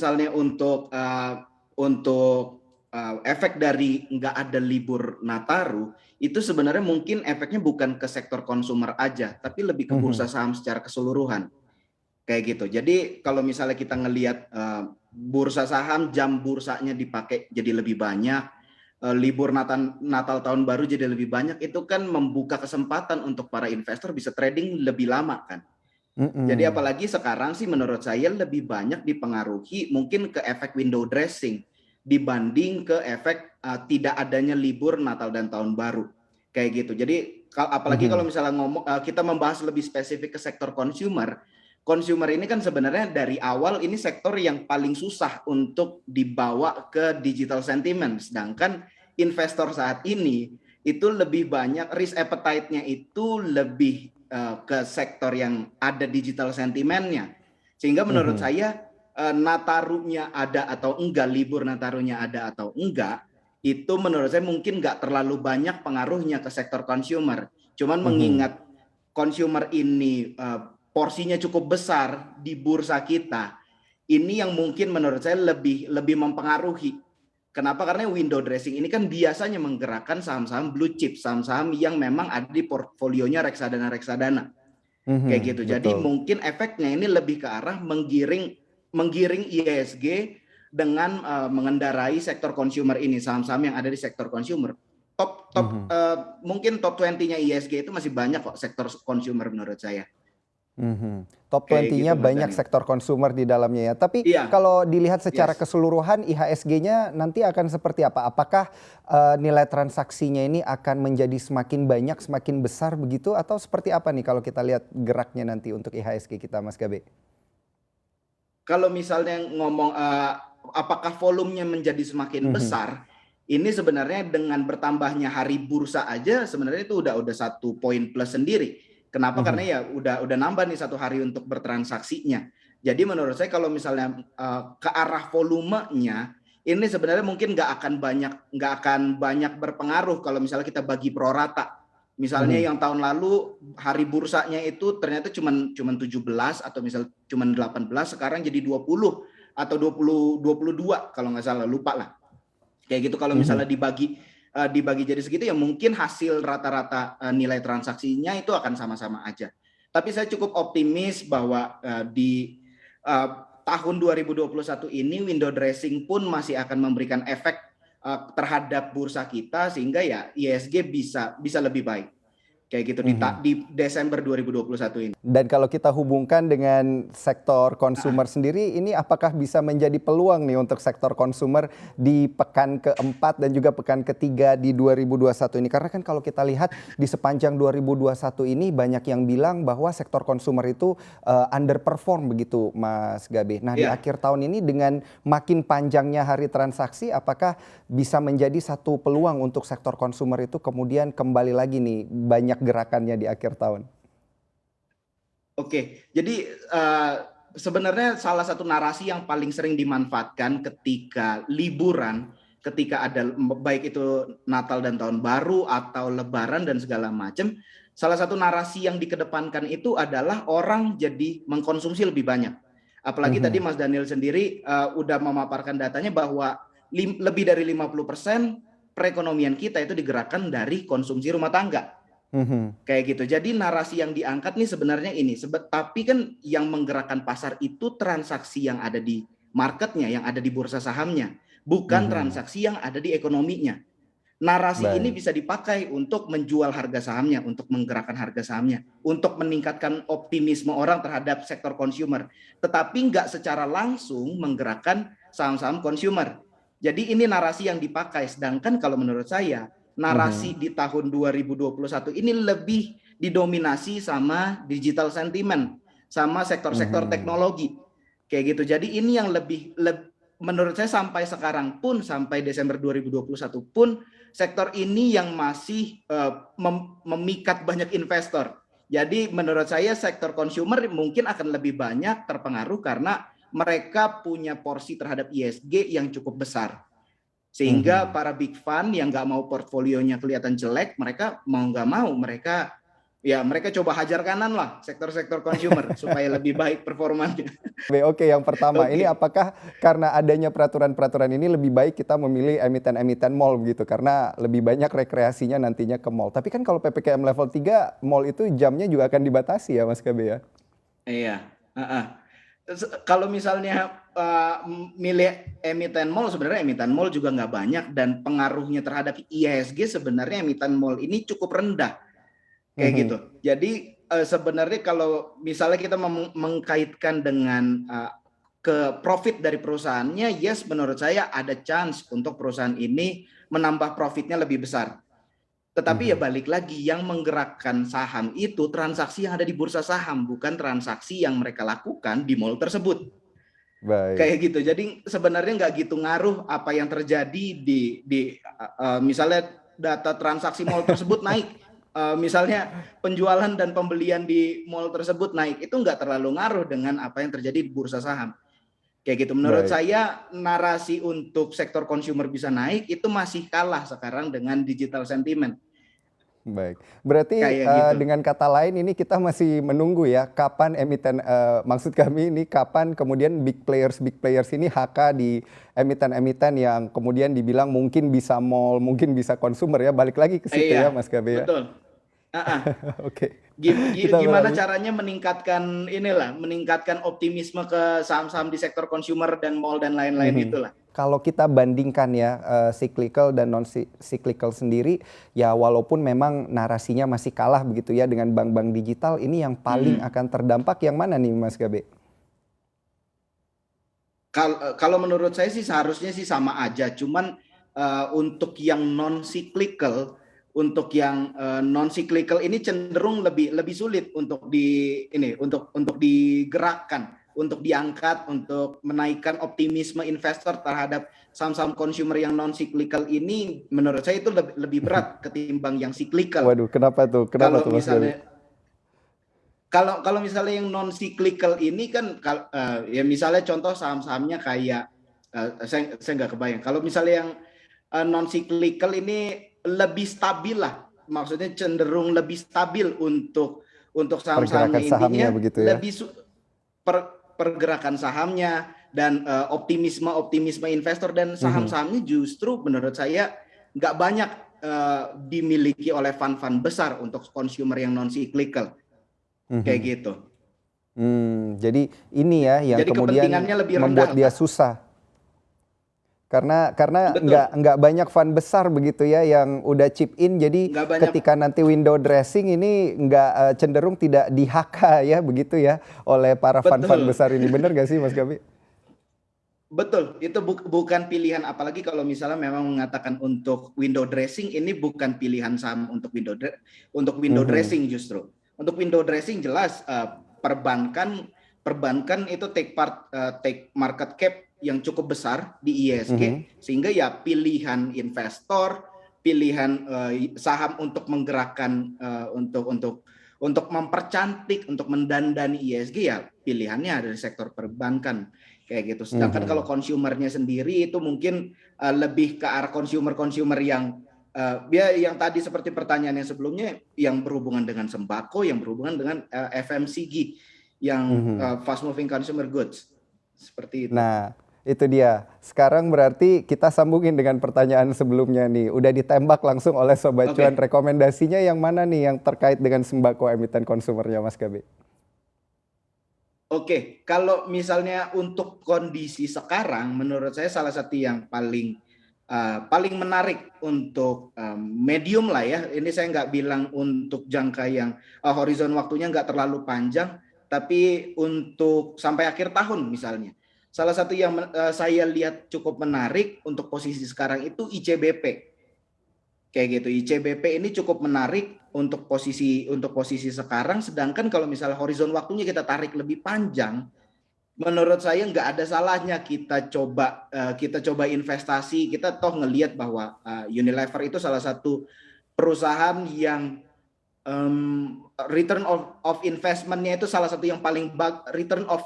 misalnya untuk efek dari nggak ada libur Nataru, itu sebenarnya mungkin efeknya bukan ke sektor konsumer aja, tapi lebih ke bursa Mhm. saham secara keseluruhan. Kayak gitu. Jadi kalau misalnya kita ngelihat bursa saham, jam bursanya dipakai jadi lebih banyak, libur Natal tahun baru jadi lebih banyak, itu kan membuka kesempatan untuk para investor bisa trading lebih lama kan. Jadi Mhm. apalagi sekarang sih menurut saya lebih banyak dipengaruhi mungkin ke efek window dressing dibanding ke efek tidak adanya libur Natal dan Tahun Baru. Kayak gitu. Jadi apalagi kalau Mhm. misalnya kita membahas lebih spesifik ke sektor consumer, consumer ini kan sebenarnya dari awal ini sektor yang paling susah untuk dibawa ke digital sentiment. Sedangkan investor saat ini itu lebih banyak risk appetite-nya itu lebih ke sektor yang ada digital sentimennya. Sehingga menurut Mhm. saya Natarunya ada atau enggak, libur Natarunya ada atau enggak, itu menurut saya mungkin nggak terlalu banyak pengaruhnya ke sektor consumer. Cuman Mhm. mengingat consumer ini porsinya cukup besar di bursa kita, ini yang mungkin menurut saya lebih mempengaruhi. Kenapa? Karena window dressing ini kan biasanya menggerakkan saham-saham blue chip, saham-saham yang memang ada di portfolionya reksadana-reksadana. Kayak Mhm. gitu. Jadi Betul. mungkin efeknya ini lebih ke arah menggiring IHSG dengan mengendarai sektor consumer ini, saham-saham yang ada di sektor consumer. Mhm. Mungkin top 20-nya IHSG itu masih banyak kok sektor consumer menurut saya. Mhm. Top Kayak gitu 20-nya Mas banyak Daniel. sektor konsumer di dalamnya ya. Tapi Iya, kalau dilihat secara yes. keseluruhan IHSG-nya nanti akan seperti apa? Apakah nilai transaksinya ini akan menjadi semakin banyak, semakin besar begitu atau seperti apa nih kalau kita lihat geraknya nanti untuk IHSG kita Mas Gabe? Kalau misalnya ngomong apakah volumenya menjadi semakin Mhm. besar, ini sebenarnya dengan bertambahnya hari bursa aja sebenarnya itu udah satu poin plus sendiri. Kenapa? Karena Mhm. ya udah nambah nih satu hari untuk bertransaksinya. Jadi menurut saya kalau misalnya ke arah volumenya ini sebenarnya mungkin nggak akan banyak berpengaruh kalau misalnya kita bagi prorata. Misalnya Mhm. yang tahun lalu hari bursanya itu ternyata cuman 17 atau misal cuman 18, sekarang jadi 20 atau 22 kalau nggak salah, lupa lah. Kayak gitu kalau Mhm. misalnya dibagi jadi segitu ya mungkin hasil rata-rata nilai transaksinya itu akan sama-sama aja. Tapi saya cukup optimis bahwa di tahun 2021 ini window dressing pun masih akan memberikan efek terhadap bursa kita sehingga ya ISG bisa lebih baik. Kayak gitu Mhm. di Desember 2021 ini. Dan kalau kita hubungkan dengan sektor konsumer sendiri, ini apakah bisa menjadi peluang nih untuk sektor konsumer di pekan keempat dan juga pekan ketiga di 2021 ini? Karena kan kalau kita lihat di sepanjang 2021 ini banyak yang bilang bahwa sektor konsumer itu underperform begitu Mas Gabe. Nah di Ya, akhir tahun ini dengan makin panjangnya hari transaksi, apakah bisa menjadi satu peluang untuk sektor konsumer itu kemudian kembali lagi nih banyak gerakannya di akhir tahun? oke. Jadi sebenarnya salah satu narasi yang paling sering dimanfaatkan ketika liburan, ketika ada baik itu Natal dan Tahun Baru atau Lebaran dan segala macam, salah satu narasi yang dikedepankan itu adalah orang jadi mengkonsumsi lebih banyak. Apalagi tadi Mhm. Mas Daniel sendiri udah memaparkan datanya bahwa lebih dari 50% perekonomian kita itu digerakkan dari konsumsi rumah tangga. Mhm. Kayak gitu. Jadi narasi yang diangkat nih sebenarnya ini, tapi kan yang menggerakkan pasar itu transaksi yang ada di marketnya, yang ada di bursa sahamnya, bukan Mhm. transaksi yang ada di ekonominya. Narasi ini Baik. bisa dipakai untuk menjual harga sahamnya, untuk menggerakkan harga sahamnya, untuk meningkatkan optimisme orang terhadap sektor consumer. Tetapi nggak secara langsung menggerakkan saham-saham consumer. Jadi ini narasi yang dipakai. Sedangkan kalau menurut saya, Mhm. narasi di tahun 2021 ini lebih didominasi sama digital sentiment, sama sektor-sektor Mhm. teknologi. Kayak gitu. Jadi ini yang menurut saya sampai sekarang pun, sampai Desember 2021 pun, sektor ini yang masih memikat banyak investor. Jadi menurut saya sektor consumer mungkin akan lebih banyak terpengaruh karena mereka punya porsi terhadap ISG yang cukup besar. Sehingga Mhm. para big fund yang nggak mau portfolionya kelihatan jelek, mereka mau nggak mau mereka ya mereka coba hajar kanan lah sektor-sektor consumer supaya lebih baik performanya. Oke, yang pertama, ini Oke. apakah karena adanya peraturan-peraturan ini lebih baik kita memilih emiten-emiten mall begitu, karena lebih banyak rekreasinya nantinya ke mall. Tapi kan kalau PPKM level 3, mall itu jamnya juga akan dibatasi ya Mas KB ya? Iya, heeh. Kalau misalnya milih emiten mall, sebenarnya emiten mall juga nggak banyak dan pengaruhnya terhadap IHSG sebenarnya emiten mall ini cukup rendah kayak gitu. Mhm, Jadi sebenarnya kalau misalnya kita mengkaitkan dengan ke profit dari perusahaannya, yes menurut saya ada chance untuk perusahaan ini menambah profitnya lebih besar. Tetapi ya mhm. balik lagi, yang menggerakkan saham itu transaksi yang ada di bursa saham, bukan transaksi yang mereka lakukan di mall tersebut. Baik. Kayak gitu. Jadi sebenarnya nggak gitu ngaruh apa yang terjadi di misalnya data transaksi mall tersebut naik. Misalnya penjualan dan pembelian di mall tersebut naik, itu nggak terlalu ngaruh dengan apa yang terjadi di bursa saham. Kayak gitu. Menurut Baik. saya narasi untuk sektor consumer bisa naik itu masih kalah sekarang dengan digital sentiment. Baik, berarti, Kayak gitu. dengan kata lain ini kita masih menunggu ya kapan emiten maksud kami ini kapan kemudian big players ini HK di emiten-emiten yang kemudian dibilang mungkin bisa mall, mungkin bisa consumer ya, balik lagi ke situ ya Iya, Mas KB ya? betul. Uh-uh. Oke, kita Gimana beralih. caranya meningkatkan optimisme ke saham-saham di sektor consumer dan mall dan lain-lain Mhm. itulah. Kalau kita bandingkan ya, cyclical dan non cyclical sendiri, ya walaupun memang narasinya masih kalah begitu ya dengan bank-bank digital, ini yang paling Mm-mm. akan terdampak yang mana nih Mas KB? Kalau menurut saya sih seharusnya sih sama aja, cuman untuk yang non cyclical, ini cenderung lebih lebih sulit untuk untuk digerakkan, untuk diangkat, untuk menaikkan optimisme investor terhadap saham-saham consumer yang non cyclical ini. Menurut saya itu lebih berat ketimbang yang cyclical. Waduh, kenapa tuh? Kenapa Kalau tuh Mas Gabi? misalnya kalau misalnya yang non cyclical ini kan ya misalnya contoh saham-sahamnya kayak saya nggak kebayang. Kalau misalnya yang non cyclical ini lebih stabil lah, maksudnya cenderung lebih stabil untuk saham-sahamnya, Pergerakan sahamnya intinya begitu ya? lebih pergerakan sahamnya dan optimisme investor, dan Mhm, saham-sahamnya justru menurut saya nggak banyak dimiliki oleh fund-fund besar untuk consumer yang non cyclical kayak mhm. gitu. Jadi ini ya yang Jadi kemudian kepentingannya lebih rendah membuat dia lah. susah. Karena Betul, nggak banyak fund besar begitu ya yang udah chip in, jadi nggak banyak. ketika nanti window dressing ini nggak, cenderung tidak di-HK ya, begitu ya, oleh para fund-fund Betul, besar ini. Bener nggak sih Mas Gabi? betul. Itu bukan pilihan, apalagi kalau misalnya memang mengatakan untuk window dressing, ini bukan pilihan saham untuk window Mhm, dressing justru. Untuk window dressing jelas perbankan perbankan itu take market cap yang cukup besar di mhm, ISG, sehingga ya pilihan investor, pilihan saham untuk menggerakkan untuk mempercantik, untuk mendandani ISG, ya pilihannya ada di sektor perbankan kayak gitu. Sedangkan kalau mhm. konsumernya sendiri itu mungkin lebih ke arah konsumer yang ya yang tadi seperti pertanyaan yang sebelumnya, yang berhubungan dengan sembako, yang berhubungan dengan FMCG, yang Mhm. fast moving consumer goods seperti itu. Nah, itu dia. Sekarang berarti kita sambungin dengan pertanyaan sebelumnya nih. Udah ditembak langsung oleh Sobat Cuan. Oke. Rekomendasinya yang mana nih yang terkait dengan sembako emiten konsumernya Mas Gabi? Oke, kalau misalnya untuk kondisi sekarang, menurut saya salah satu yang paling menarik untuk medium lah ya. Ini saya nggak bilang untuk jangka yang horizon waktunya nggak terlalu panjang, tapi untuk sampai akhir tahun misalnya. Salah satu yang saya lihat cukup menarik untuk posisi sekarang itu ICBP. Kayak gitu. ICBP ini cukup menarik untuk posisi sekarang. Sedangkan kalau misalnya horizon waktunya kita tarik lebih panjang, menurut saya nggak ada salahnya kita coba investasi. Kita toh ngelihat bahwa Unilever itu salah satu perusahaan yang return of investment-nya itu salah satu yang return of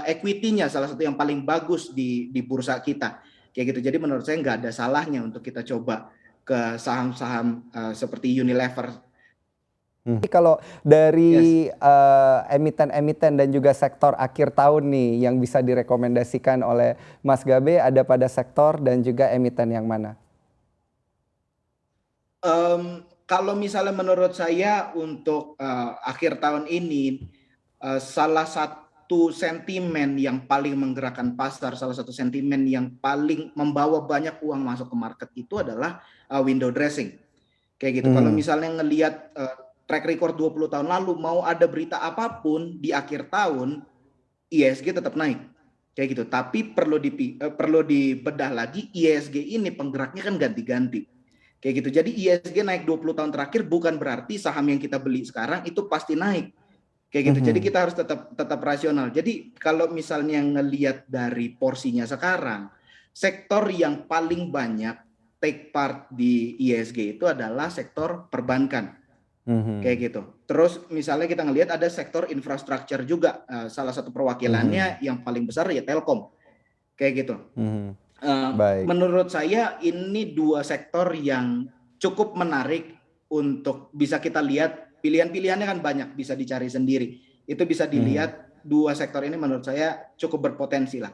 equity-nya salah satu yang paling bagus di bursa kita kayak gitu. Jadi menurut saya nggak ada salahnya untuk kita coba ke saham-saham seperti Unilever Kalau Yes. dari emiten-emiten dan juga sektor akhir tahun nih yang bisa direkomendasikan oleh Mas Gabe ada pada sektor dan juga emiten yang mana? Kalau misalnya menurut saya untuk akhir tahun ini, salah satu sentimen yang paling menggerakkan pasar, salah satu sentimen yang paling membawa banyak uang masuk ke market itu adalah window dressing. Kayak gitu. Kalau Mhm, misalnya ngelihat track record 20 tahun lalu, mau ada berita apapun di akhir tahun, ISG tetap naik. Kayak gitu. Tapi perlu dibedah lagi, ISG ini penggeraknya kan ganti-ganti. Kayak gitu. Jadi ISG naik 20 tahun terakhir bukan berarti saham yang kita beli sekarang itu pasti naik. Kayak gitu. Jadi mhm, kita harus tetap rasional. Jadi kalau misalnya ngelihat dari porsinya sekarang, sektor yang paling banyak take part di ISG itu adalah sektor perbankan. Kayak mhm, gitu. Terus misalnya kita ngelihat ada sektor infrastruktur juga. Salah satu mhm, perwakilannya yang paling besar ya Telkom. Kayak gitu. mhm. Baik. Menurut saya ini dua sektor yang cukup menarik untuk bisa kita lihat, pilihan-pilihannya kan banyak, bisa dicari sendiri. Itu bisa Mhm. dilihat, dua sektor ini menurut saya cukup berpotensi lah.